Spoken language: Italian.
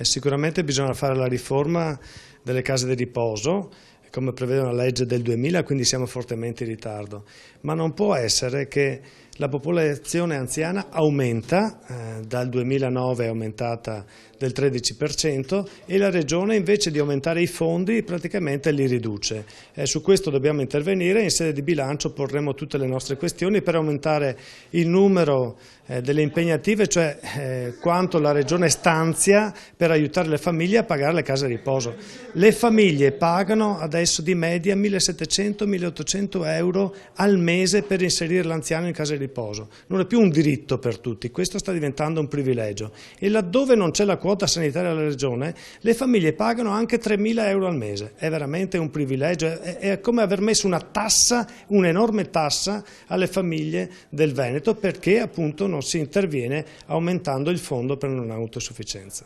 Sicuramente bisogna fare la riforma delle case di riposo, come prevede una legge del 2000, quindi siamo fortemente in ritardo. Ma non può essere che la popolazione anziana aumenta, dal 2009 è aumentata del 13% e la Regione invece di aumentare i fondi praticamente li riduce. Su questo dobbiamo intervenire, in sede di bilancio porremo tutte le nostre questioni per aumentare il numero delle impegnative, cioè quanto la Regione stanzia per aiutare le famiglie a pagare le case di riposo. Le famiglie pagano adesso di media 1.700-1.800 euro al mese per inserire l'anziano in casa di riposo. Non è più un diritto per tutti, questo sta diventando un privilegio. E laddove non c'è la quota sanitaria della Regione, le famiglie pagano anche 3.000 euro al mese. È veramente un privilegio, è come aver messo una tassa, un'enorme tassa alle famiglie del Veneto, perché appunto non si interviene aumentando il fondo per non autosufficienza.